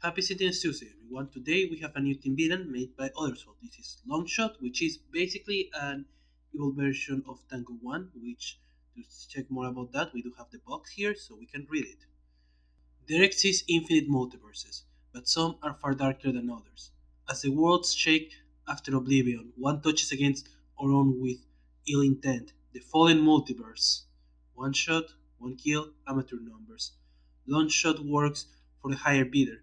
Happy Sentinels Tuesday, everyone. Today we have a new team villain made by others. This is Longshot, which is basically an evil version of Tango 1, which, to check more about that, we do have the box here so we can read it. There exist infinite multiverses, but some are far darker than others. As the worlds shake after oblivion, one touches against our own with ill intent. The fallen multiverse. One shot, one kill, amateur numbers. Longshot works for the higher bidder,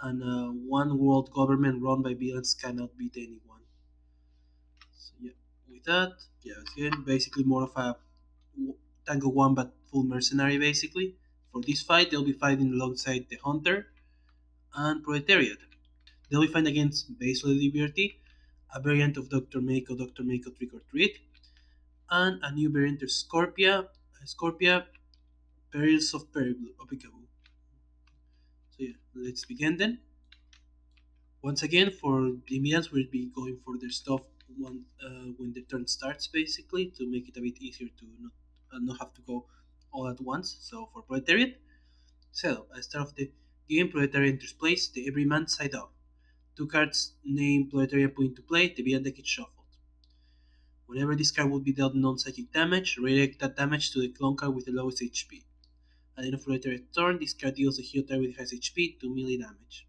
and one world government run by villains cannot beat anyone. So yeah, with that, yeah, again, basically more of a Tango 1 but full mercenary basically. For this fight, they'll be fighting alongside the Hunter and Proletariat. They'll be fighting against Basel Liberty, a variant of Dr. Mako Trick or Treat, and a new variant of Scorpia, Perils of Peekablue. So yeah, let's begin then. Once again, for the medians, we'll be going for their stuff when the turn starts, basically, to make it a bit easier to not have to go all at once. So for Proletariat, setup. At the start of the game, Proletariat enters place, the everyman side up. Two cards named Proletariat put into play, the villain deck is shuffled. Whenever this card will be dealt non-psychic damage, redirect that damage to the clone card with the lowest HP. At the end of Proletariat's turn, this card deals the hero card with the highest HP to melee damage.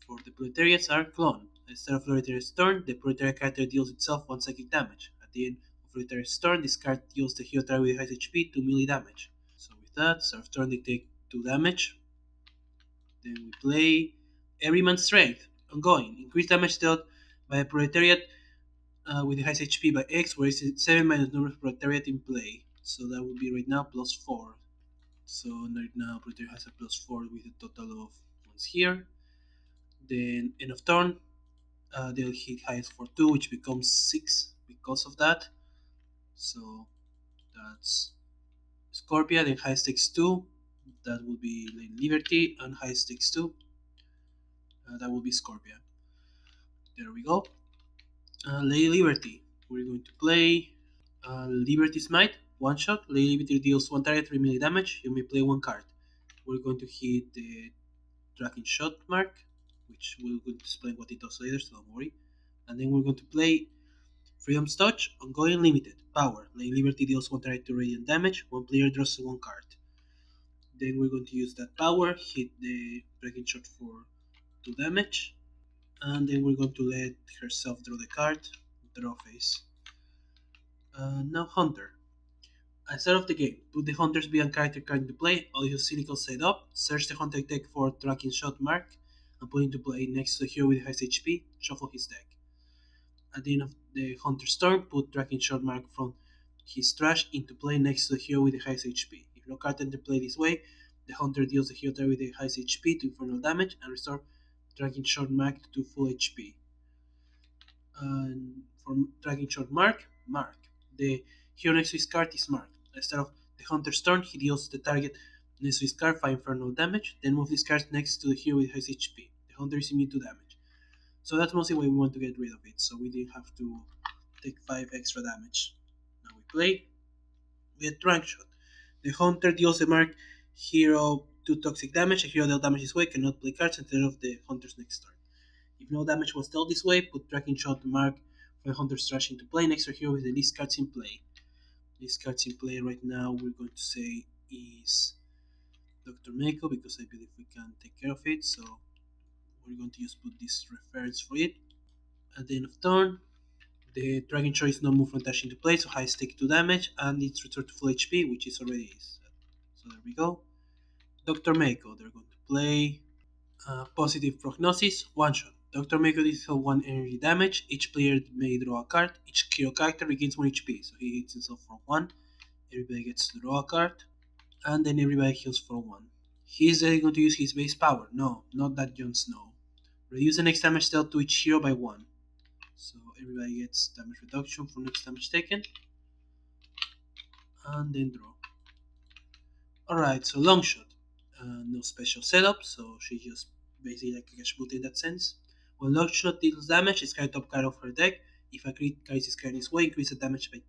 For the proletariats are clone. At the start of proletariat's turn, the proletariat character deals itself 1 psychic damage. At the end of proletariat's turn, this card deals the hero target with highest HP 2 melee damage. So with that, start of turn they take 2 damage. Then we play Everyman's Strength. Ongoing. Increase damage dealt by a proletariat with the highest HP by X, where it's 7 minus number of proletariat in play. So that would be right now plus 4. So right now proletariat has a plus 4 with a total of ones here. Then end of turn, they'll hit highest for 2, which becomes 6 because of that. So that's Scorpia, then highest takes 2. That will be Lady Liberty, and highest takes 2. That will be Scorpia. There we go. Lady Liberty. We're going to play Liberty Smite. One shot. Lady Liberty deals 1 target, 3 melee damage. You may play 1 card. We're going to hit the tracking shot mark, which we're going to explain what it does later, so don't worry. And then we're going to play Freedom's Touch, Ongoing Limited, Power. Lady Liberty deals 1 target to radiant damage, 1 player draws 1 card. Then we're going to use that power, hit the breaking shot for 2 damage, and then we're going to let herself draw the card, draw face. Now Hunter. At the start of the game, put the Hunter's Beyond character card into play, all your cynical set up, search the Hunter deck for tracking shot mark, and put into play next to the hero with the highest HP, shuffle his deck. At the end of the Hunter's turn, put tracking shot mark from his trash into play next to the hero with the highest HP. If no card enter play this way, the Hunter deals the hero target with the highest HP to infernal damage and restore tracking shot mark to full HP. And for tracking shot mark, the hero next to his card is marked. Instead of the Hunter's turn, he deals the target next to his card 5 infernal damage, then move this card next to the hero with highest HP. The Hunter is immune to damage. So that's mostly why we want to get rid of it, so we didn't have to take 5 extra damage. Now we play with Rank Shot. The Hunter deals the mark hero 2 toxic damage. A hero dealt damage this way cannot play cards instead of the Hunter's next turn. If no damage was dealt this way, put Tracking Shot mark for the Hunter's trash into play next to a hero with the least cards in play. Least cards in play right now we're going to say is Dr. Mako, because I believe we can take care of it, so we're going to just put this reference for it. At the end of turn, the Dragon Choice no move from dash into play, so highest take 2 damage, and it's returned to full HP, which is already set. So there we go. Dr. Mako, they're going to play Positive Prognosis, 1 shot. Dr. Mako deals 1 energy damage, each player may draw a card, each hero character regains 1 HP, so he hits himself for 1, everybody gets to draw a card, and then everybody heals for 1. He's then going to use his base power. No, not that Jon Snow. Reduce the next damage dealt to each hero by 1. So everybody gets damage reduction for next damage taken. And then draw. Alright, so Longshot. No special setup, so she just basically like a cash boot in that sense. When Longshot deals damage, discard top card of her deck. If a crit carries this card this way, increase the damage by 2.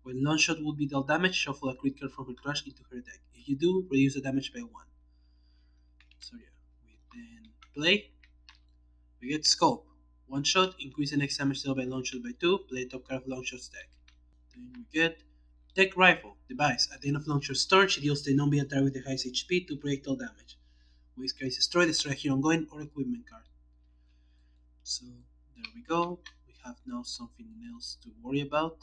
When Longshot would be dealt damage, shuffle a crit card from her trash into her deck. If you do, reduce the damage by 1. So yeah, Then play. We get scope. One shot, increase the next damage dealt by Longshot by 2, play top card of Longshot's deck. Then we get Tech Rifle, device. At the end of Longshot's turn, she deals the non-being target with the highest HP to projectile damage. With this card is destroy a hero ongoing or equipment card. So there we go. We have now something else to worry about.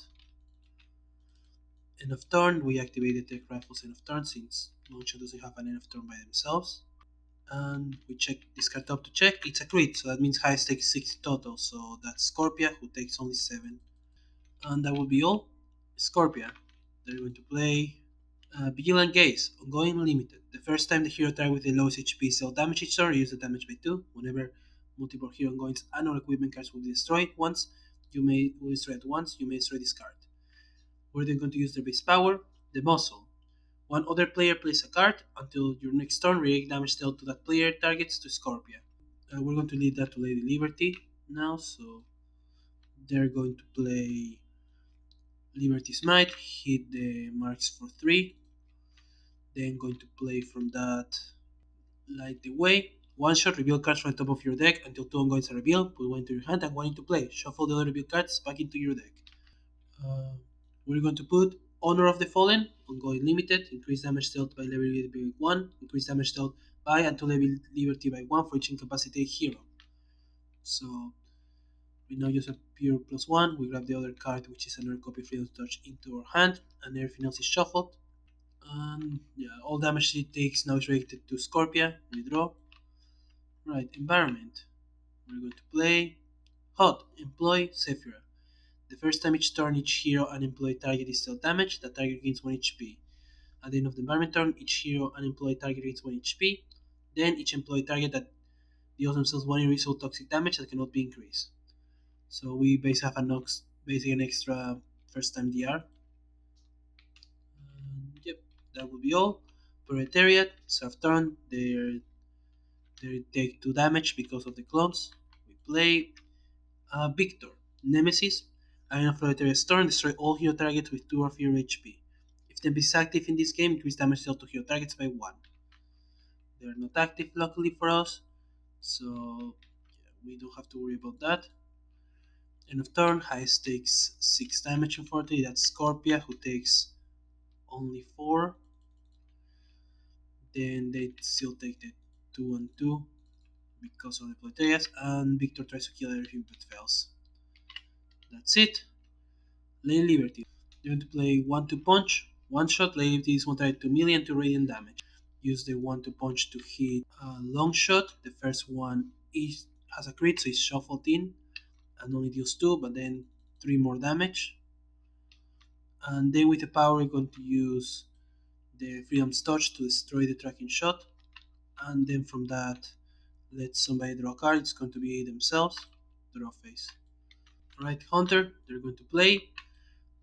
End of turn, we activate the Tech Rifles end of turn since Longshot doesn't have an end of turn by themselves. And we check this card up to check. It's a crit, so that means highest takes 6 total. So that's Scorpia, who takes only 7. And that will be all. Scorpia. They're going to play Vigilant Gaze, ongoing limited. The first time the hero target with the lowest HP is dealt damage each turn, reduce the damage by 2. Whenever multiple hero ongoings and or equipment cards will be destroyed once, you may destroy it once, you may destroy this card. We're then going to use their base power, the Muzzle. One other player plays a card until your next turn, react damage dealt to that player targets to Scorpia. We're going to leave that to Lady Liberty now, so they're going to play Liberty Smite, hit the marks for 3, then going to play from that Light the Way. One shot, reveal cards from the top of your deck until 2 ongoings are revealed, put 1 into your hand and 1 into play. Shuffle the other revealed cards back into your deck. Uh, we're going to put Honor of the Fallen, ongoing limited, increase damage dealt by level liberty by 1, increase damage dealt by and to level liberty by 1 for each incapacitated hero. So we now use a pure +1, we grab the other card which is another copy of Freedom Touch into our hand, and everything else is shuffled. And yeah, all damage it takes now is related to Scorpia, we draw. Right, environment. We're going to play Hot, employ Sephira. The first time each turn each hero and employee target is dealt damage, that target gains 1 HP. At the end of the environment turn, each hero and employee target gains 1 HP. Then each employee target that deals themselves 1 irresolved toxic damage that cannot be increased. So we basically have an extra first time DR. Yep, that will be all. Proleteriat, serve turn, they take 2 damage because of the clones. We play Victor, Nemesis. At the end of Proletariat's turn, destroy all hero targets with 2 or fewer HP. If Tempest is active in this game, increase damage dealt to hero targets by 1. They are not active, luckily for us, so yeah, we don't have to worry about that. End of turn, highest takes 6 damage unfortunately, that's Scorpia who takes only 4. Then they still take the 2 and 2 because of the Proletariat, and Victor tries to kill everything but fails. That's it. Lady Liberty. They're going to play 1-2 punch. One shot, Lady Liberty is 1 target 2 million to radiant damage. Use the 1-2 punch to hit long shot. The first one has a crit, so it's shuffled in and only deals 2, but then 3 more damage. And then with the power, we're going to use the Freedom's Touch to destroy the tracking shot. And then from that, let somebody draw a card. It's going to be themselves. Draw face. Right, Hunter, they're going to play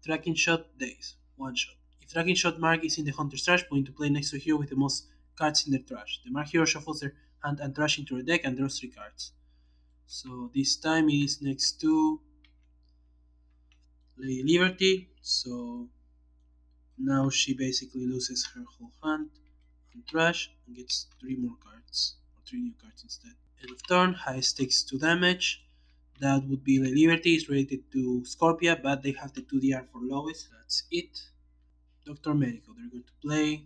Tracking Shot Days. One shot. If Tracking Shot mark is in the Hunter's trash, put into play next to a hero with the most cards in their trash. The mark hero shuffles their hand and trash into their deck and draws 3 cards. So this time it is next to Lady Liberty. So now she basically loses her whole hand and trash and gets 3 more cards. Or 3 new cards instead. End of turn, highest takes 2 damage. That would be Lady Liberty, is related to Scorpia, but they have the 2DR for lowest. That's it. Dr. Medico, they're going to play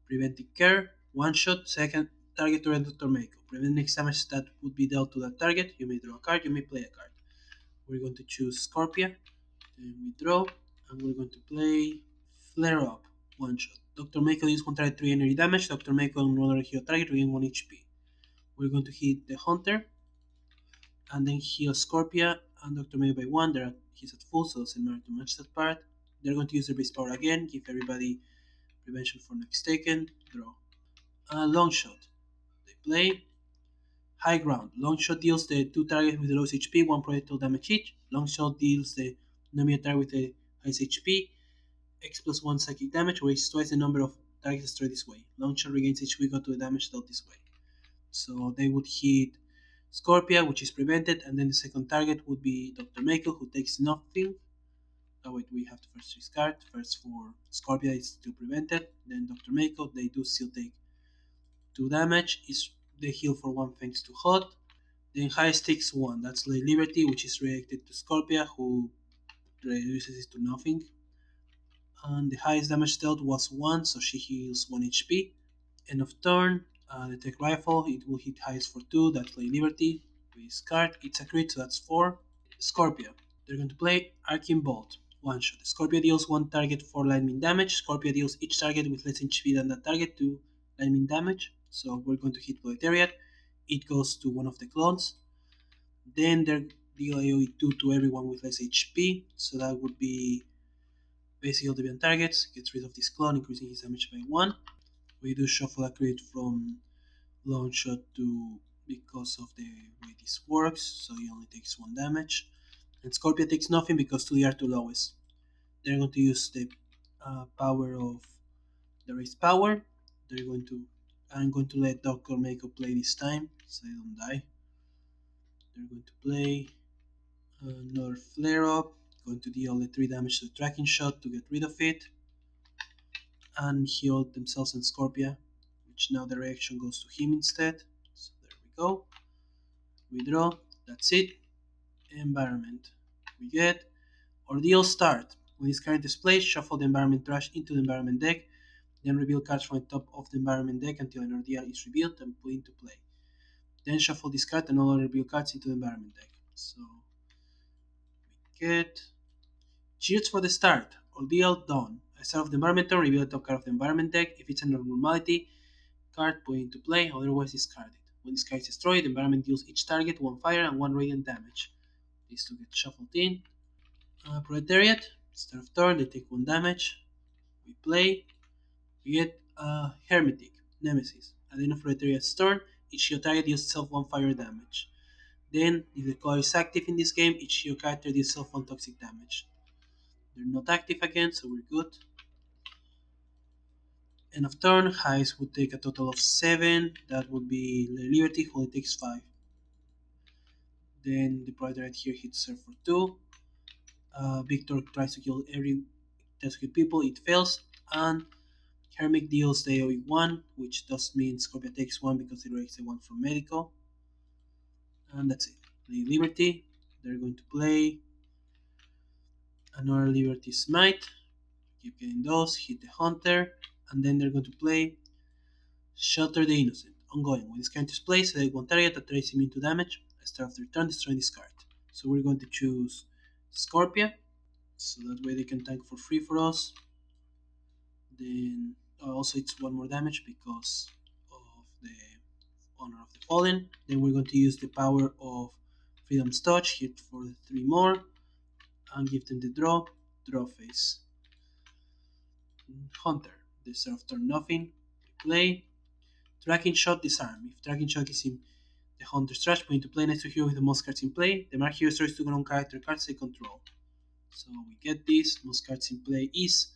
Preventive Care, one shot, second target to Dr. Medico. Prevent next damage that would be dealt to that target. You may draw a card, you may play a card. We're going to choose Scorpia, then we draw, and we're going to play Flare Up, one shot. Dr. Medico deals 1 target 3 energy damage. Dr. Medico and another hero target regain 1 HP. We're going to hit the Hunter, and then heal Scorpia and Dr. Medico by 1. He's at full, so it doesn't matter to match that part. They're going to use their base power again, give everybody prevention for next taken, draw. Longshot. They play High Ground. Longshot deals the 2 targets with the lowest HP, 1 projectile damage each. Longshot deals the enemy target with the highest HP, X plus 1 psychic damage, where it's twice the number of targets destroyed this way. Longshot regains HP equal to the damage dealt this way. So they would hit Scorpia, which is prevented, and then the second target would be Dr. Mako, who takes nothing. Oh wait, we have to first discard. First for Scorpia is still prevented. Then Dr. Mako, they do still take 2 damage. Is They heal for 1 thanks to Hot. Then highest takes 1, that's Lady Liberty, which is related to Scorpia, who reduces it to nothing. And the highest damage dealt was 1, so she heals 1 HP. End of turn, the tech rifle, it will hit highest for 2, that's Lady Liberty. We discard, it's a crit, so that's 4. Scorpia. They're going to play Arcane Bolt. One shot. Scorpia deals one target for lightning damage. Scorpia deals each target with less HP than that target to lightning damage. So we're going to hit proleteriat. It goes to one of the clones. Then they deal AoE 2 to everyone with less HP. So that would be basically all the targets. Gets rid of this clone, increasing his damage by 1. We do shuffle a crit from Longshot to because of the way this works. So he only takes 1 damage. And Scorpia takes nothing because 2 are too lowest. They're going to use the power of the raised power. They're going to. I'm going to let Doctor Mako play this time, so they don't die. They're going to play another flare up. Going to deal the 3 damage to the tracking shot to get rid of it, and heal themselves and Scorpia, which now the reaction goes to him instead. So there we go. We draw. That's it. Environment. We get Ordeal Start. When this card is placed, shuffle the environment trash into the environment deck, then reveal cards from the top of the environment deck until an ordeal is revealed and put into play. Then shuffle this card and all other reveal cards into the environment deck. So we get Cheers for the start. Ordeal done. At the start of the environment turn, reveal the top card of the environment deck. If it's a normality card, put into play, otherwise discard it. When this card is destroyed, the environment deals each target 1 fire and 1 radiant damage. These two get shuffled in. Proletariat. Start of turn, they take 1 damage. We play. We get Hermetic, Nemesis. At the end of Proletariat's turn, each hero target deals itself 1 fire damage. Then, if the color is active in this game, each hero character deals itself 1 toxic damage. They're not active again, so we're good. End of turn, highest would take a total of 7. That would be Liberty, who only takes 5. Then the Proletariat here hits her for 2. Victor tries to kill people, it fails. And Hermit deals the AoE 1, which does mean Scorpia takes 1 because it breaks the 1 from Medico. And that's it. The Liberty, they're going to play another Liberty Smite. Keep getting those, hit the Hunter, and then they're going to play Shelter the Innocent. Ongoing. When this card is placed, select one target that traces immune to damage. At the start of the turn, destroy this card. So we're going to choose Scorpia, so that way they can tank for free for us. Then also it's 1 more damage because of the Honor of the Fallen. Then we're going to use the power of Freedom's Touch, hit for 3 more, and give them the draw phase. Hunter, they serve turn nothing. Play. Tracking Shot, disarm. If Tracking Shot is in the Hunter's trash, put into play next to hero with the most cards in play. The mark hero destroys 2 non-character cards they control. So we get this. Most cards in play is,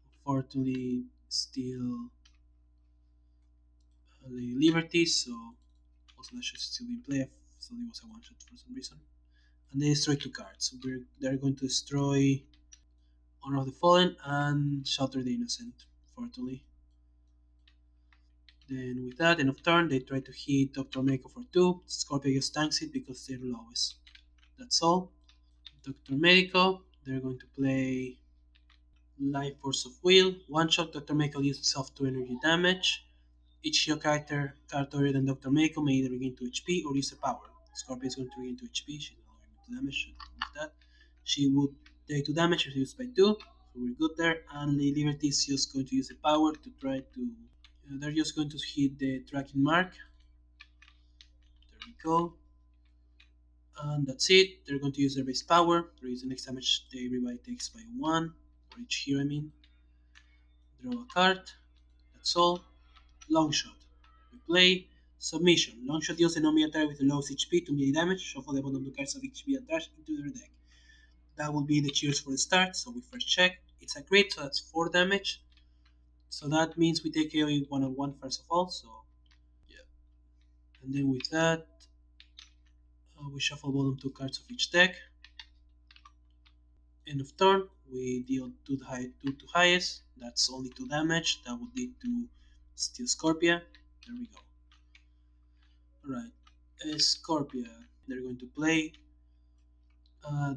unfortunately, still Liberty, so also that should still be in play. So it was a one shot for some reason. And they destroy 2 cards. So they're going to destroy Honor of the Fallen and Shelter the Innocent, unfortunately. Then with that, end of turn, they try to hit Dr. Mako for 2. Scorpia just tanks it because they're lowest. That's all. Dr. Medico, they're going to play Life Force of Will. One shot, Dr. Mako deals itself 2 energy damage. Each hero character other than Dr. Mako may either regain 2 HP or use a power. Scorpia is going to regain 2 HP, she's not going to damage, should remove that. She would take 2 damage, reduced by 2, so we're good there. And Liberty is just going to use the power to try to. They're just going to hit the tracking mark. There we go. And that's it. They're going to use their base power, reduce the next damage everybody takes by 1, for each hero I mean. Draw a card. That's all. Longshot. We play Submission. Longshot deals an enemy attack with the lowest HP to melee damage. Shuffle the bottom 2 cards of each HP attached into their deck. That will be the cheers for the start, so we first check. It's a crit, so that's 4 damage. So that means we take AoE 1 on 1 first of all, so yeah. And then with that, we shuffle bottom 2 cards of each deck. End of turn, we deal 2 to highest. That's only 2 damage. That would lead to Steel Scorpia. There we go. Right. Scorpia. They're going to play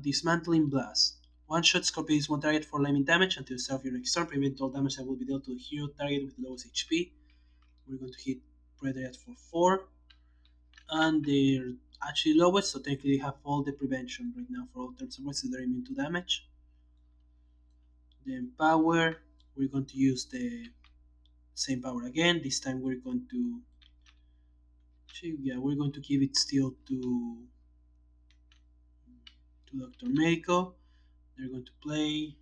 Dismantling Blast. One shot Scorpia is one target for limit damage until the start of your next turn. Prevent all damage that will be dealt to the hero target with the lowest HP. We're going to hit Proleteriat for 4. And they're actually lowest, so technically they have all the prevention right now for all turns of so they're immune to damage. Then power, we're going to use the same power again. This time we're going to we're going to give it still to Dr. Medico. They're going to play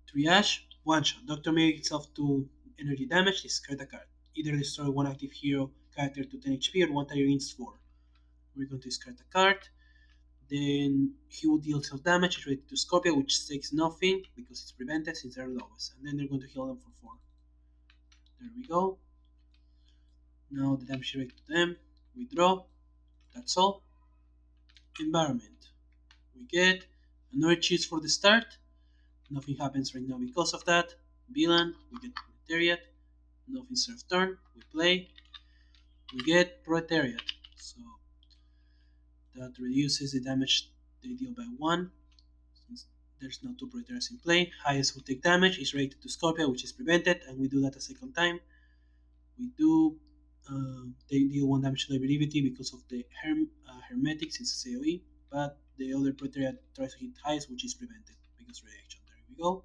Triage, one shot. Dr. Medico itself to energy damage, discard a card. Either destroy one active hero character to 10 HP or one target against 4. We're going to discard a card. Then he will deal self damage, it's rated to Scorpia, which takes nothing because it's prevented since they're lowest. And then they're going to heal them for 4. There we go. Now the damage is rated to them. We draw. That's all. Environment. We get another cheese for the start. Nothing happens right now because of that. Villain. We get proletariat. Nothing serves turn. We play. We get proletariat. So that reduces the damage they deal by 1. Since there's no 2 proletariats in play. Highest who take damage is rated to Scorpia, which is prevented, and we do that a second time. We do they deal 1 damage to liability because of the hermetics, it's AoE, but the other proletariat tries to hit highest, which is prevented because reaction. There we go.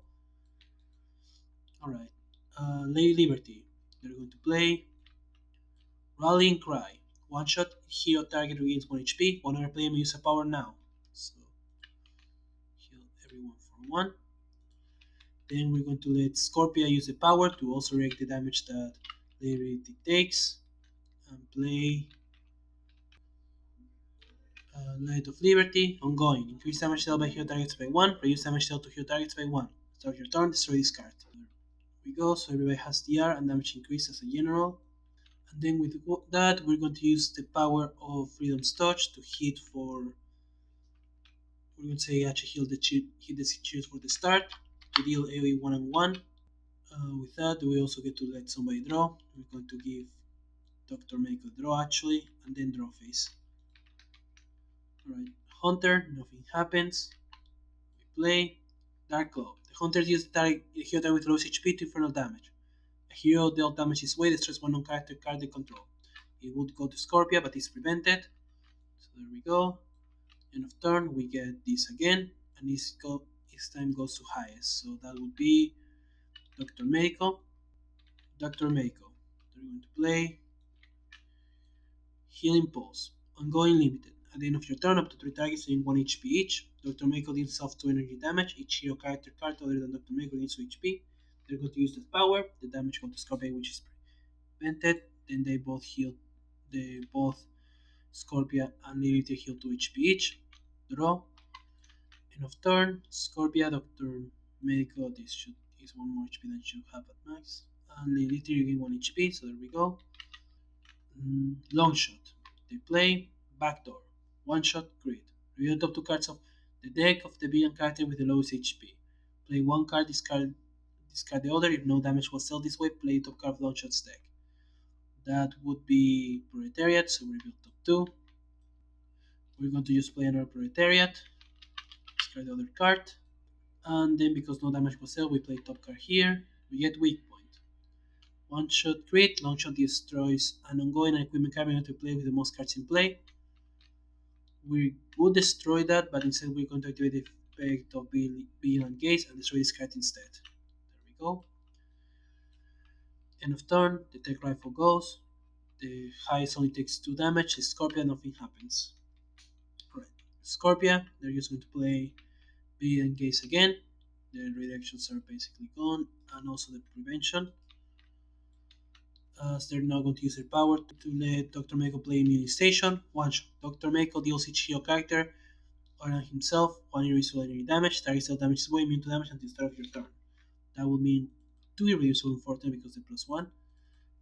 Alright. Lady Liberty. They're going to play Rallying Cry. One shot, hero target regains 1 HP. One other player may use a power now. So heal everyone for 1. Then we're going to let Scorpia use the power to also react the damage that Liberty takes. And play Light of Liberty. Ongoing. Increase damage dealt by hero targets by 1. Reduce damage dealt to hero targets by 1. Start your turn, destroy this card. There we go. So everybody has DR and damage increase as a general. And then with that, we're going to use the power of Freedom's Touch to hit for. We're going to say actually hit the cheers for the start to deal AoE 1 and 1. With that, we also get to let somebody draw. We're going to give Dr. Make a draw actually, and then draw phase. Alright, Hunter, nothing happens. We play Dark Claw. The Hunter deals the hero target with lowest HP to infernal damage. A hero dealt damage this way, destroys one non-character card they control. It would go to Scorpia, but it's prevented. So there we go. End of turn, we get this again, and this time goes to highest. So that would be Dr. Medico. Dr. Medico. They're going to play Healing Pulse. Ongoing limited. At the end of your turn, up to 3 targets doing 1 HP each. Dr. Medico deals self 2 energy damage. Each hero character card other than Dr. Medico gains 2 HP. They're going to use that power. The damage goes to Scorpia, which is prevented. Then they both heal. They both Scorpia and Lilith heal 2 HP each. Draw. End of turn. Scorpia, Dr. Medico. This is 1 more HP than you have at max. And Lilith you gain 1 HP. So there we go. Longshot. They play Backdoor. One shot crit. Reveal the top 2 cards of the deck of the villain character with the lowest HP. Play 1 card, discard the other. If no damage was dealt this way, play top card of Longshot's deck. That would be Proletariat, so we reveal top 2. We're going to just play another Proletariat. Discard the other card. And then because no damage was dealt, we play top card here. We get weak point. One shot crit. Longshot destroys an ongoing and equipment cabinet to play with the most cards in play. We would destroy that, but instead we're going to activate the effect of Villain Gaze and destroy this card instead. There we go. End of turn, the tech rifle goes. The highest only takes 2 damage. The Scorpia, nothing happens. Alright, Scorpia, they're just going to play Villain Gaze again. The redirections are basically gone, and also the prevention. As they're now going to use their power to let Dr. Mako play Immune Station. One shot. Dr. Mako deals each hero character or himself 1 irreducible energy damage. Target self damage is way immune to damage until the start of your turn. That would mean 2 irreducible for them because they're +1.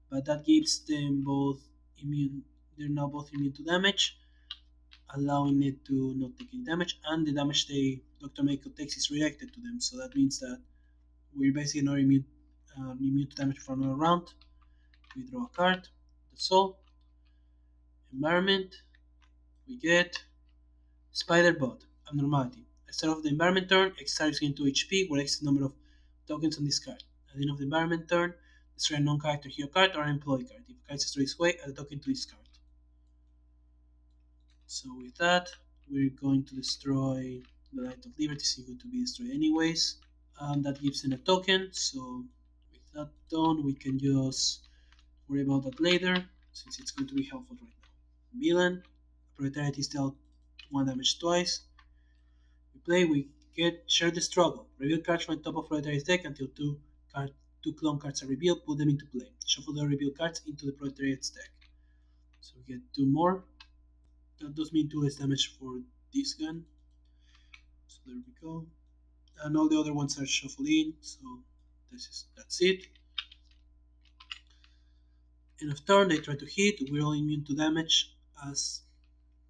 But that gives them both immune. They're now both immune to damage, allowing it to not take any damage, and the damage Dr. Mako takes is redirected to them. So that means that we're basically not immune to damage for another round. We draw a card. That's all. Environment, we get Spider Bot, Abnormality. At the start of the environment turn, X target is gain 2 HP, where X is the number of tokens on this card. At the end of the environment turn, destroy a non-character hero card or an employee card. If a card is destroyed this way, add a token to this card. So with that, we're going to destroy the Light of Liberty, so it's going to be destroyed anyways. And that gives in a token, so with that done, we can just worry about that later, since it's going to be helpful right now. Villain, Proleteriat is dealt 1 damage twice. We play, we get Share the Struggle. Reveal cards from the top of Proletariat's deck until two clone cards are revealed, put them into play. Shuffle the revealed cards into the Proletariat's deck. So we get 2 more. That does mean 2 less damage for this gun. So there we go. And all the other ones are shuffled in, so that's it. End of turn, they try to hit. We're all immune to damage, as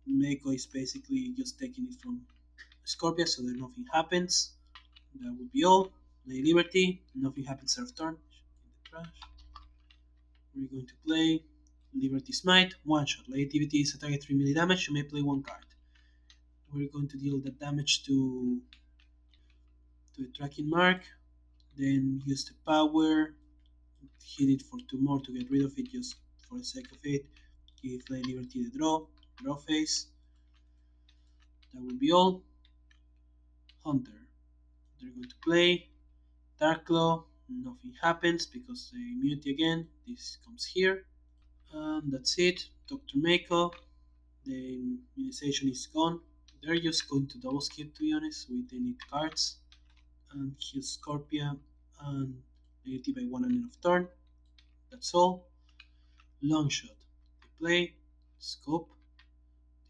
Meiko is basically just taking it from Scorpia, so that nothing happens. That would be all. Play Liberty, nothing happens out of turn. In the trash. We're going to play Liberty Smite, one shot. Activity is a target 3 melee damage, you may play 1 card. We're going to deal the damage to a tracking mark, then use the power, hit it for 2 more to get rid of it just for the sake of it. Give Play Liberty the draw phase. That will be all. Hunter. They're going to play Dark Claw, nothing happens because the immunity again, this comes here. And that's it. Dr. Mako, the immunization is gone. They're just going to double skip, to be honest, with they need cards. And heal Scorpia and negative by 1 end of turn. That's all. Longshot. They play, scope,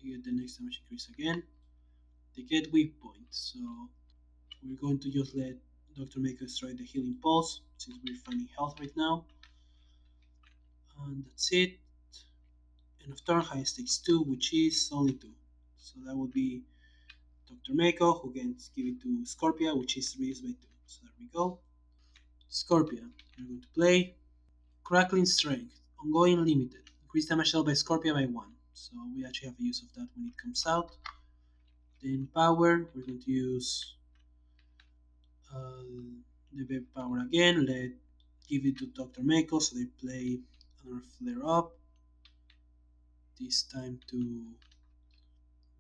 they get the next damage increase again. They get weak points, so we're going to just let Dr. Mako destroy the healing pulse since we're finding health right now. And that's it. End of turn, highest takes 2, which is only 2. So that would be Dr. Mako, who can give it to Scorpia, which is reduced by 2. So there we go. Scorpia, we're going to play Crackling Strength, ongoing limited. Increase damage dealt by Scorpia by 1. So we actually have a use of that when it comes out. Then power, we're going to use the web power again. Give it to Dr. Mako, so they play another flare up. This time to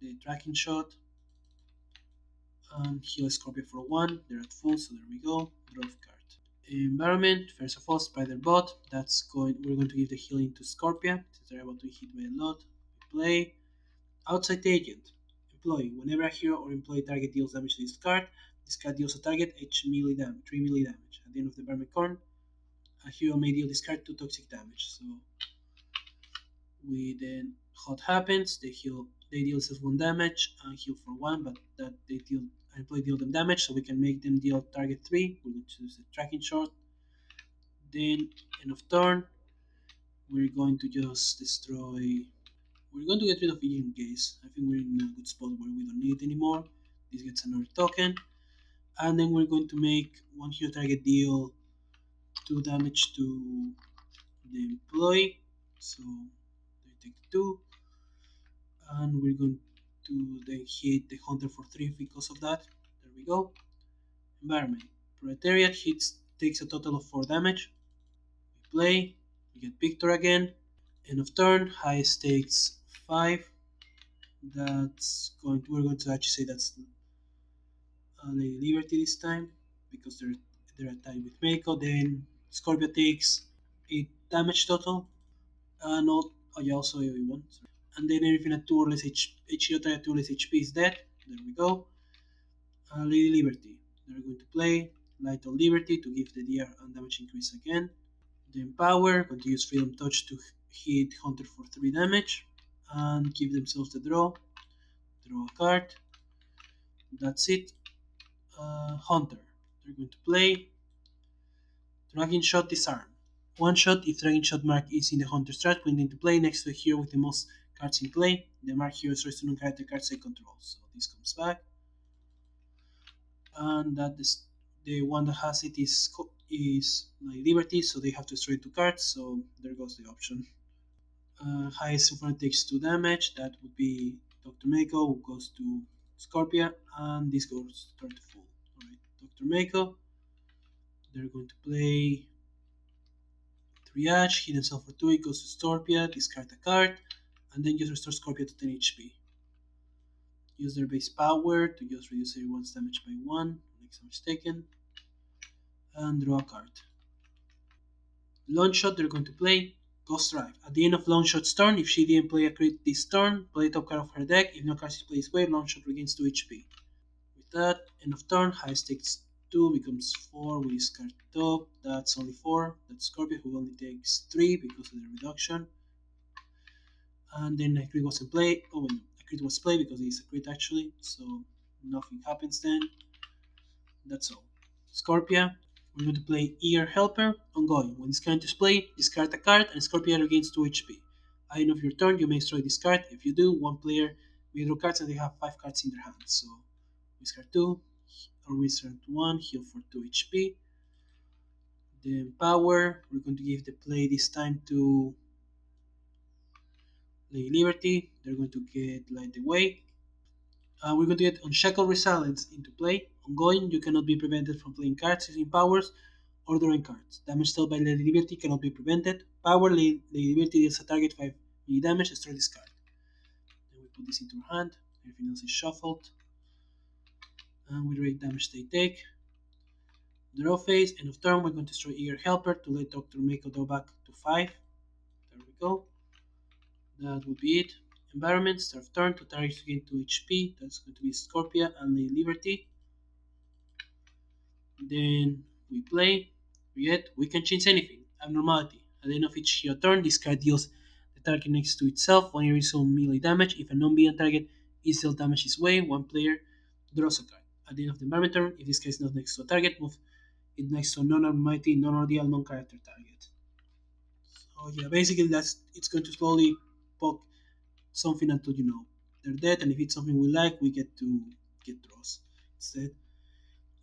the tracking shot. And heal Scorpio for 1. They're at full, so there we go. Draw card. Environment, first of all, Spider Bot. We're going to give the healing to Scorpia, since they're able to hit by a lot. We play Outside Agent. Employee. Whenever a hero or employee target deals damage to this card deals a target 3 melee damage. At the end of the environment turn, a hero may deal this card 2 toxic damage. So we then what happens? They deal just 1 damage and heal for 1, but that they deal them damage, so we can make them deal target 3. We're going to choose the tracking shot. Then end of turn, we're going to just destroy. We're going to get rid of Vision Gaze. I think we're in a good spot where we don't need it anymore. This gets another token. And then we're going to make 1 hero target deal 2 damage to the employee. So they take 2. And we're going to then hit the hunter for 3 because of that. There we go. Environment. Proletariat takes a total of 4 damage. We play. We get Victor again. End of turn. High stakes 5. We're going to actually say that's Lady Liberty this time because they're tied with Mako. Then Scorpio takes 8 damage total. Not oh yeah, also AoE1. And then everything at 2 or less hero at 2 or less HP is dead. There we go. Lady Liberty. They're going to play Light of Liberty to give the DR and damage increase again. Then Power, going to use Freedom Touch to hit Hunter for 3 damage. And give themselves the draw. Draw a card. That's it. Hunter. They're going to play Dragon Shot Disarm. 1 shot if Dragon Shot mark is in the Hunter's strat, put into play next to a hero with the most cards in play. The mark hero is to non-character cards they control. So this comes back. And the one that has it is like Liberty, so they have to destroy 2 cards. So there goes the option. Highest so far takes 2 damage. That would be Dr. Mako, who goes to Scorpia, and this goes start to full. Alright, Dr. Mako, they're going to play Triage, hit himself for 2, it goes to Scorpia, discard a card, and then just restore Scorpia to 10 HP. Use their base power to just reduce everyone's damage by 1, unless I'm mistaken, and draw a card. Longshot, they're going to play Ghost Drive. At the end of Longshot's turn, if she didn't play a crit this turn, play top card of her deck. If no card is played way, Longshot regains 2 HP. With that, end of turn, highest takes 2, becomes 4, we discard top, that's only 4. That's Scorpio, who only takes 3 because of the reduction. And then a crit was in play. Oh, wait, no. A crit was played because it's a crit actually, so nothing happens then. That's all. Scorpia, we're going to play Ear Helper ongoing. When this card is played, discard a card and Scorpia regains 2 HP. At the end of your turn, you may destroy this card. If you do, one player may draw cards and they have 5 cards in their hand. So, discard 2, or discard 1, heal for 2 HP. Then Power, we're going to give the play this time to Lady Liberty. They're going to get Light Away. We're going to get Unshackled Resilience into play. Ongoing, you cannot be prevented from playing cards using powers or drawing cards. Damage dealt by Lady Liberty cannot be prevented. Power, Lady Liberty deals a target 5 mini damage, destroy this card. Then we put this into our hand, everything else is shuffled. And we rate damage they take. Draw phase, end of turn, we're going to destroy Eager Helper to let Dr. Mako draw back to 5. There we go. That would be it. Environment, start of turn, 2 targets gain 2 HP. That's going to be Scorpia and Lady Liberty. Then we play, yet we can change anything. Abnormality. At the end of each hero turn, this card deals the target next to itself one additional melee damage. If a non-being target is dealt damage this way, one player draws a card. At the end of the environment turn, if this card is not next to a target, move it next to a non-abnormality, non-ordeal, non-character target. So yeah, basically that's it's going to slowly poke something until they're dead, and if it's something we like, we get to get draws instead.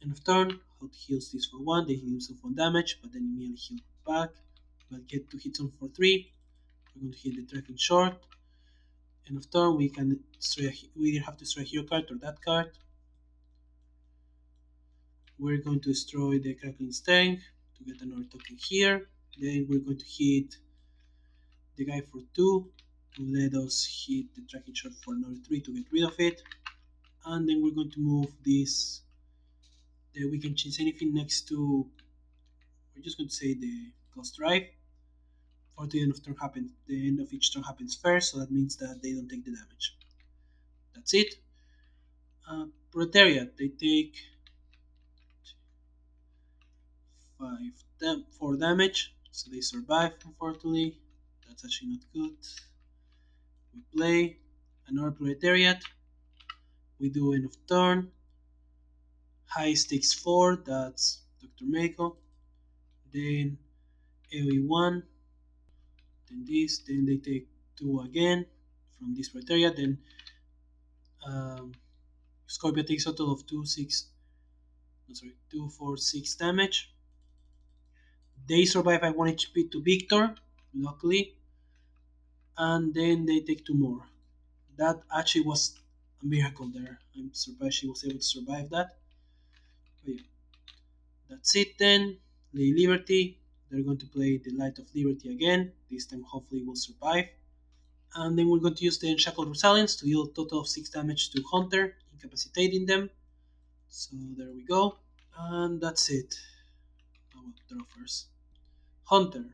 End of turn, Hot heals this for 1, they heal himself 1 damage, but then immediately heal back. But get to hit some for 3. We're going to hit the tracking short. End of turn, we can destroy we either have to destroy a hero card or that card. We're going to destroy the crackling stang to get another token here. Then we're going to hit the guy for 2 to let us hit the tracking shot for another 3 to get rid of it. And then we're going to move this. We can change anything next to. We're just going to say the Ghost Drive. For the end of turn happens, the end of each turn happens first, so that means that they don't take the damage. That's it. Proleteriat, they take 4 damage, so they survive. Unfortunately, that's actually not good. We play another Proletariat. We do end of turn. Highest takes 4, that's Dr. Mako. Then AoE 1. Then this. Then they take 2 again from this Proletariat. Then Scorpia takes a total of 2, 4, 6 damage. They survive by 1 HP to Victor, luckily. And then they take 2 more. That actually was a miracle there. I'm surprised she was able to survive that. But yeah, that's it then. Lady Liberty, they're going to play the Light of Liberty again. This time hopefully will survive. And then we're going to use the Unshackled Resilience to deal a total of 6 damage to Hunter, incapacitating them. So there we go. And that's it. I will draw first. Hunter.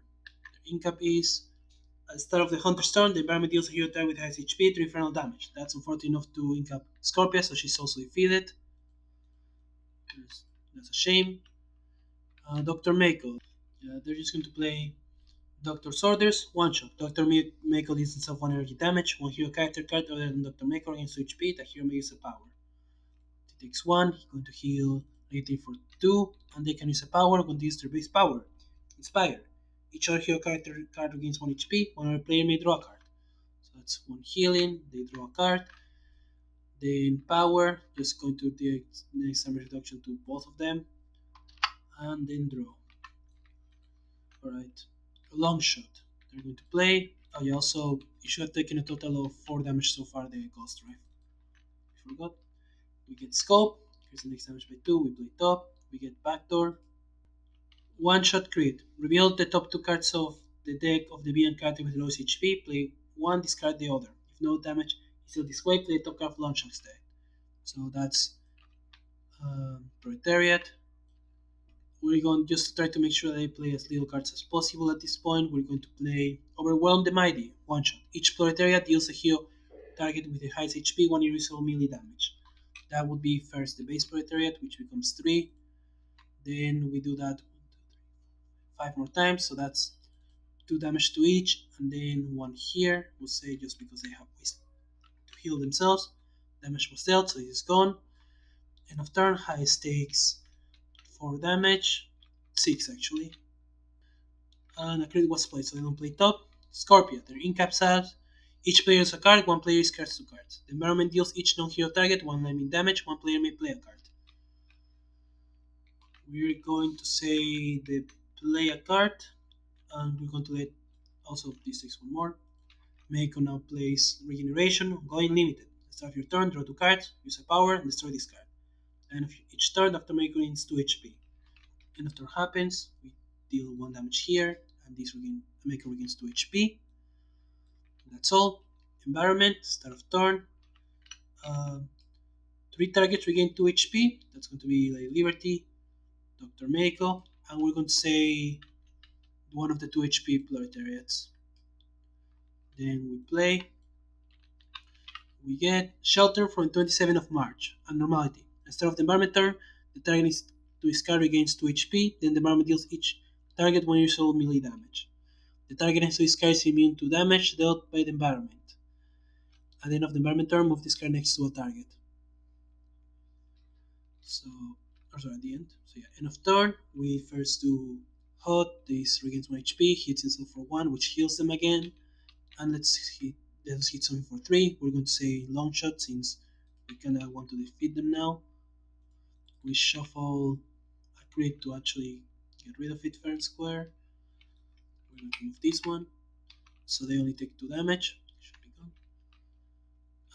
The incap is at the start of the Hunter's turn, the environment deals a hero attack with highest HP, 3 infernal damage. That's unfortunate enough to incap Scorpia, so she's also defeated. That's a shame. Dr. Mako. They're just going to play Doctor's Orders, 1 shot. Dr. Mako deals himself 1 energy damage. 1 hero character card other than Dr. Mako against HP, that hero may use a power. He takes 1, he's going to heal Lady for 2, and they can use a power, going to use their base power. Inspire. Each other hero character card against 1 HP, one other player may draw a card. So that's 1 healing, they draw a card. Then power, just going to do next damage reduction to both of them. And then draw. Alright. Longshot. They're going to play Oh, yeah, also, you should have taken a total of 4 damage so far, the Ghost Drive. I forgot. We get Scope. Here's the next damage by 2. We play top. We get Backdoor. One shot crit. Reveal the top 2 cards of the deck of the BN card with the lowest HP. Play one, discard the other. If no damage is still displayed, play the top card of Longshot deck. So that's proletariat. We're going just to try to make sure that I play as little cards as possible at this point. We're going to play Overwhelm the Mighty, one shot. Each proletariat deals a heal target with the highest HP, 1 irreducible melee damage. That would be first the base proletariat, which becomes 3. Then we do that 5 more times, so that's 2 damage to each, and then 1 here. We'll say just because they have ways to heal themselves. Damage was dealt, so it's gone. End of turn, highest takes 4 damage, 6 actually. And a crit was played, so they don't play top. Scorpia, their in-cap subs. Each player is a card, one player discards 2 cards. The environment deals each non-hero target 1 lightning damage, one player may play a card. We're going to say they play a card, and we're going to let also this takes 1 more. Medico now plays Regeneration, going limited. Start your turn, draw 2 cards, use a power, and destroy this card. And each turn after Medico gains 2 HP. End of turn happens, we deal 1 damage here, and this Medico regains 2 HP. That's all. Environment, start of turn. Uh, 3 targets regain 2 HP. That's going to be like Liberty, Dr. Medico, and we're going to say one of the 2 HP proletariats. Then we play. We get Shelter from 27th of March, and Normality. Instead of the environment turn, the target is to discard regains 2 HP, then the environment deals each target 1 years old melee damage. The target has to discard is immune to damage dealt by the environment. At the end of the environment turn, move this card next to a target. So, or sorry, at the end. So yeah, end of turn, we first do Hot, this regains 1 HP, hits himself for 1, which heals them again. And let's hit something for 3. We're going to say Longshot since we kinda want to defeat them now. We shuffle a crit to actually get rid of it fair and square. We're going to move this one. So they only take 2 damage. Should be gone.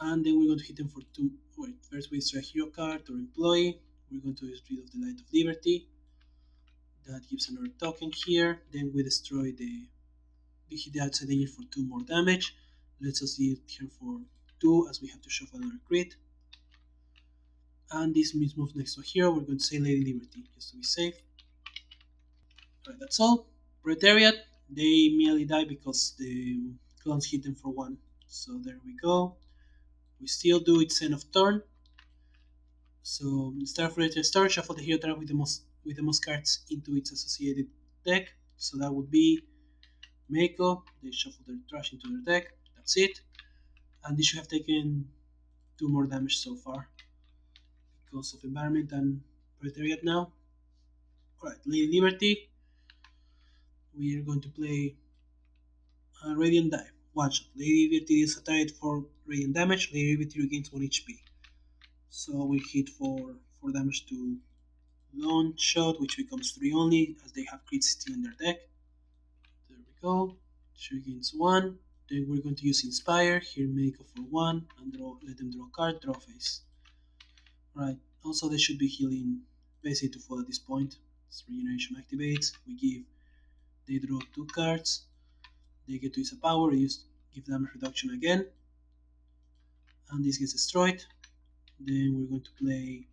And then we're going to hit them for 2. Wait, first we destroy a hero card or employee. We're going to get rid of the Light of Liberty. That gives another token here. Then we destroy we hit the outside danger for 2 more damage. Let's us hit here for 2 as we have to shuffle another crit. And this means move next to a hero. We're going to say Lady Liberty just to be safe. Alright, that's all. Proletariat, they immediately die because the clones hit them for 1. So there we go. We still do its end of turn. So instead of Proletariat turn, shuffle the hero target with the most cards into its associated deck. So that would be Meiko. They shuffle their trash into their deck. That's it. And they should have taken 2 more damage so far because of environment and Proletariat now. Alright, Lady Liberty. We are going to play Radiant Dive. One shot. Lady Liberty deals a target for radiant damage. Lady Liberty regains 1 HP. So we hit for 4 damage to Longshot, which becomes 3 only, as they have crits still in their deck. There we go. She regains 1. Then we're going to use Inspire. Here, make for 1, and let them draw a card, draw face. Right. Also, they should be healing basically to full at this point. As Regeneration activates, they draw 2 cards. They get to use a power, give damage reduction again. And this gets destroyed. Then we're going to play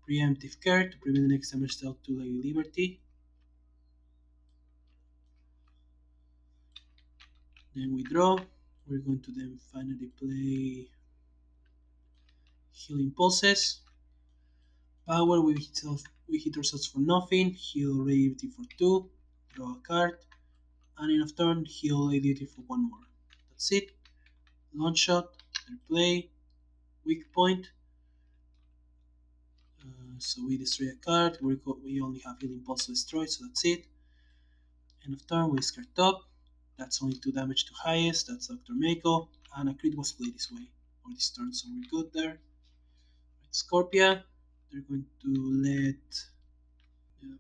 Preemptive Care to prevent the next damage dealt to Lady Liberty. Then we draw. We're going to then finally play Healing Pulses. Power, we hit ourselves for nothing. Heal Lady Liberty for 2. Draw a card. And in of turn, heal Lady Liberty for 1 more. That's it. Longshot, their play. Weak point. So we destroy a card. We only have Healing Pulse to destroy, so that's it. End of turn, we discard top. That's only 2 damage to highest. That's Dr. Mako. And a crit was played this way for this turn, so we're good there. Right, Scorpia, they're going to let. Yeah,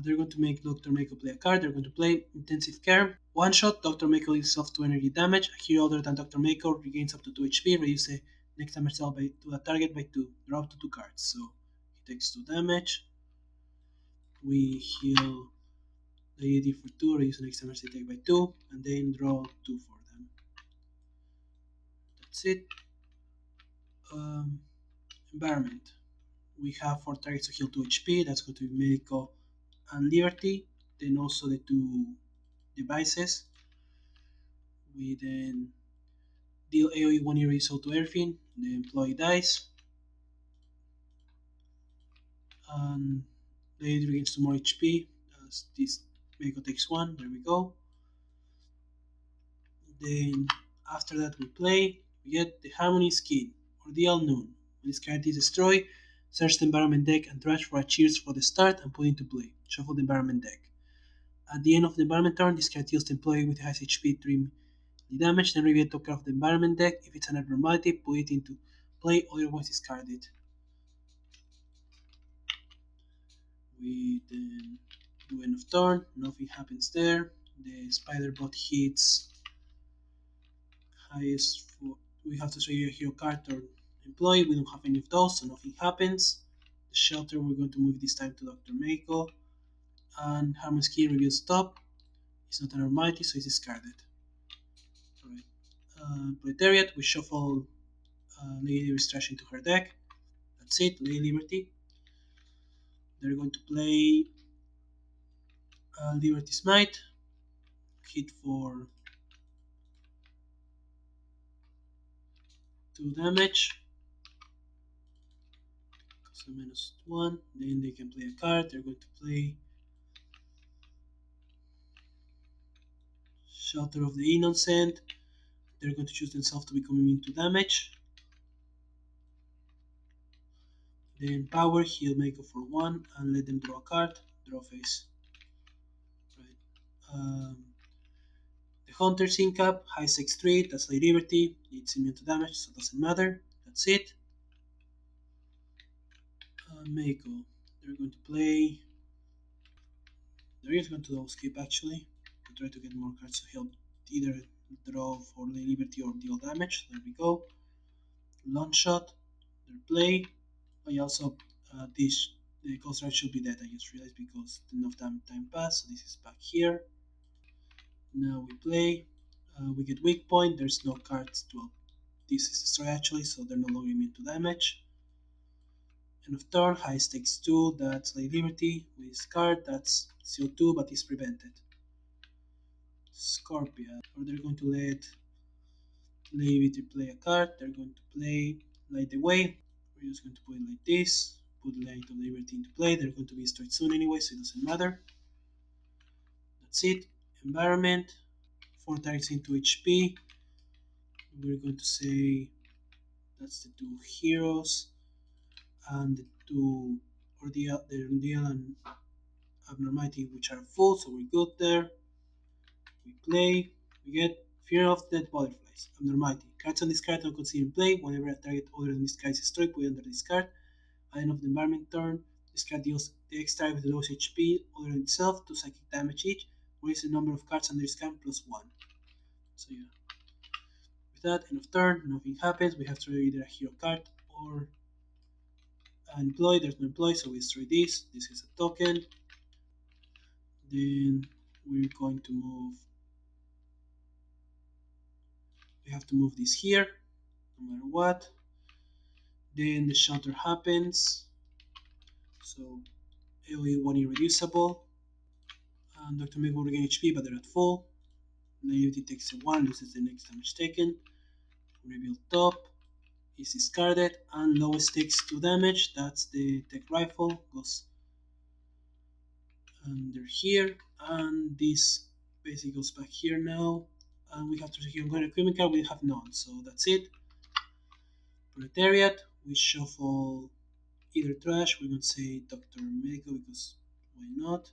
They're going to make Dr. Mako play a card. They're going to play Intensive Care. One shot, Dr. Mako deals off 2 energy damage. A hero other than Dr. Mako regains up to 2 HP. Reduce the next damage dealt to the target by 2. Draw up to 2 cards. So he takes 2 damage. We heal the AD for 2, reduce the next damage they take by 2, and then draw 2 for them. That's it. Um, Environment. We have 4 targets to heal 2 HP. That's going to be Medico and Liberty. Then also the 2 devices. We then deal AoE 1 erase to everything. The employee dies. And the regains 2 more HP. As this Medico takes 1. There we go. Then after that we play. We get the Harmony skin or the Unknown. When this card is destroyed, search the environment deck and trash for a cheers for the start and put it into play. Shuffle the environment deck. At the end of the environment turn, this card deals the employee with the highest HP 3 the damage, then reveal top card of the environment deck. If it's an abnormality, put it into play, otherwise discard it. We then do end of turn, nothing happens there. The spider bot hits highest for we have to show you a hero card or employee. We don't have any of those, so nothing happens. The shelter we're going to move this time to Dr. Mako. And Harmon's key reveals top. It's not an abnormality, so it's discarded. Alright. Proletariat, we shuffle Lady Restrash into her deck. That's it, Lady Liberty. They're going to play Liberty Smite, hit for 2 damage, so -1. Then they can play a card. They're going to play Shelter of the Innocent. They're going to choose themselves to become immune to damage. Then Power, heal Mako for 1 and let them draw a card. Draw face. Right. The Hunter Sync Up, high 6-3, that's Lady Liberty. It's immune to damage, so it doesn't matter. That's it. Mako. They're going to play. They're just going to double skip actually to try to get more cards to help either draw for Lady Liberty or deal damage. There we go. Longshot. Their play. I also this the Ghost Rider should be dead. I just realized because enough time passed. So this is back here. Now we play. We get weak point. There's no cards. Well, this is destroy actually, so they're no longer immune to damage. End of turn, high stakes 2, that's Lady Liberty. With this card, that's CO2, but is prevented. Scorpia, or they're going to let Lady Liberty play a card. They're going to play Light the Way. We're just going to put it like this. Put Light of Liberty into play. They're going to be destroyed soon anyway, so it doesn't matter. That's it. Environment. 4 targets into HP. We're going to say that's the 2 heroes and the 2 Ordeal and Abnormality, which are full, so we're good there. We play. We get Fear of Dead Butterflies. Abnormality. Cards on this card are considered in play. Whenever a target other than this card is destroyed, put it under this card. At the end of the environment turn, this card deals the X target with the lowest HP other than itself to psychic damage each. Raise the number of cards under this card plus 1. So yeah. With that, end of turn, nothing happens. We have to either a hero card or an employee. There's no employee, so we destroy this. This is a token. Then we're going to move. We have to move this here, no matter what. Then the shelter happens. So AoE 1 irreducible. And Dr. Meg will regain HP, but they're at full. Naivety takes a 1, loses the next damage taken. Reveal top is discarded, and lowest takes 2 damage. That's the tech rifle, goes under here, and this basically goes back here now. And we have to secure one equipment card, we have none, so that's it. Proletariat, we shuffle either trash, we're going to say Dr. Medico because why not?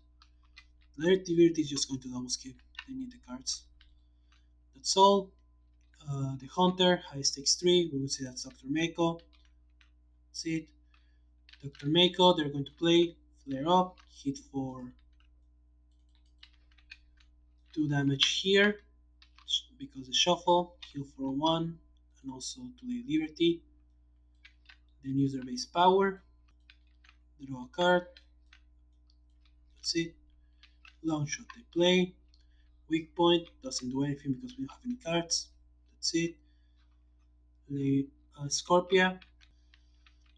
Relativity is just going to double skip, they need the cards. That's all. The Hunter, high stakes 3, we would say that's Dr. Mako. That's it. Dr. Mako, they're going to play flare up, hit for 2 damage here because the shuffle, heal for 1, and also to the liberty. Then use their base power, draw a card, that's it. Longshot they play. Weak point doesn't do anything because we don't have any cards. That's it. Play Scorpia.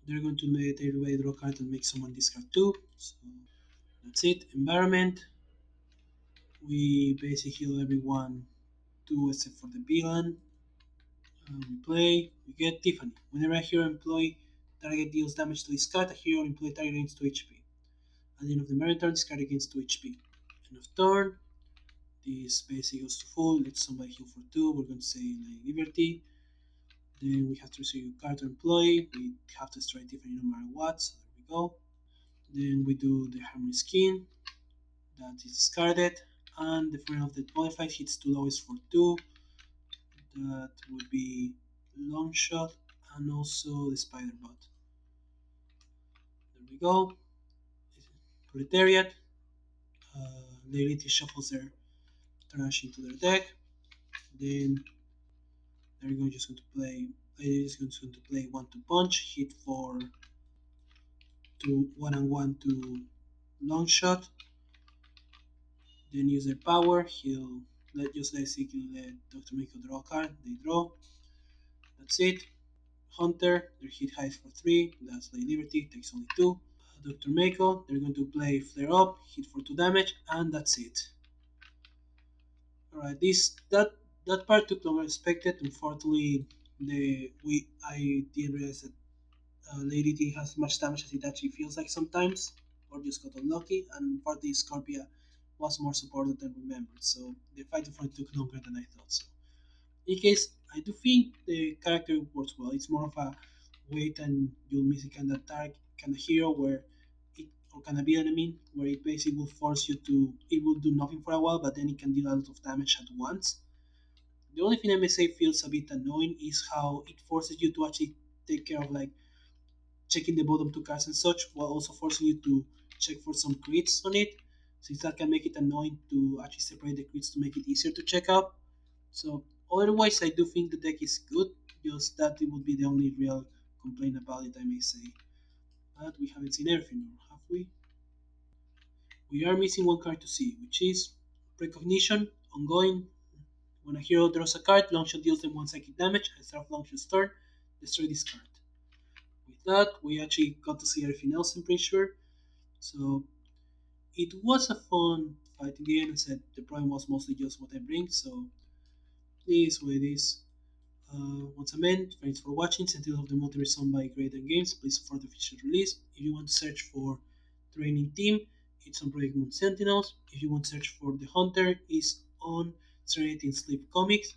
They're going to let everybody draw a card and make someone discard 2. So that's it. Environment. We basically heal everyone 2 except for the villain. We play. We get Tiffany. Whenever a hero employee target deals damage to this card, a hero employee target gains 2 HP. At the end of the main turn, this card gains 2 HP. End of turn. This basically goes to full. Let somebody heal for 2. We're going to say like Liberty. Then we have to receive a card to employee. We have to strike Tiffany no matter what. So there we go. Then we do the Harmony Skin. That is discarded. And the friend of the modified hits 2 lowest for 2. That would be Longshot and also the Spider Bot. There we go. Proletariat. Lady shuffles their trash into their deck. Then just going to play. Lady is going to play 1-2 punch, hit for 1 and 1 to Longshot. Then use their power. He'll just basically let Dr. Miko draw a card. They draw. That's it. Hunter, their hit highs for 3. That's Lady Liberty, takes only 2. Dr. Mako, they're going to play Flare Up, hit for 2 damage, and that's it. Alright, that part took longer than expected. Unfortunately, I didn't realize that Lady T has much damage as it actually feels like sometimes, or just got unlucky, and partly Scorpia was more supported than remembered, so the fight for it took longer than I thought. So, in case, I do think the character works well. It's more of a wait and you'll miss a kind of target, kind of hero where it, or kind of villain, I mean, where it basically will force you to, it will do nothing for a while, but then it can deal a lot of damage at once. The only thing I may say feels a bit annoying is how it forces you to actually take care of like checking the bottom 2 cards and such, while also forcing you to check for some crits on it, since that can make it annoying to actually separate the crits to make it easier to check out. So otherwise, I do think the deck is good. Just that it would be the only real complaint about it, I may say. But we haven't seen everything, or have we? We are missing 1 card to see, which is Precognition, ongoing. When a hero draws a card, Longshot deals them 1 psychic damage, and start of Longshot's turn, destroy this card. With that, we actually got to see everything else, I'm pretty sure. So it was a fun fight in the end. I said the problem was mostly just what I bring, so this is what it is. Once again, thanks for watching. Sentinels of the Multiverse owned by Great and Games. Please support the official release. If you want to search for Training Team, it's on Project Moon Sentinels. If you want to search for The Hunter, it's on Serenade in Sleep Comics.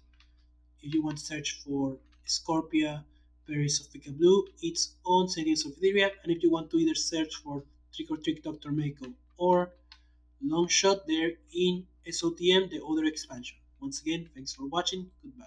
If you want to search for Scorpia, Perils of Peekablue, it's on Sentinels of etheria. And if you want to either search for Trick or Trick Dr. Mako or Longshot, they're in SoTM, the other expansion. Once again, thanks for watching. Goodbye.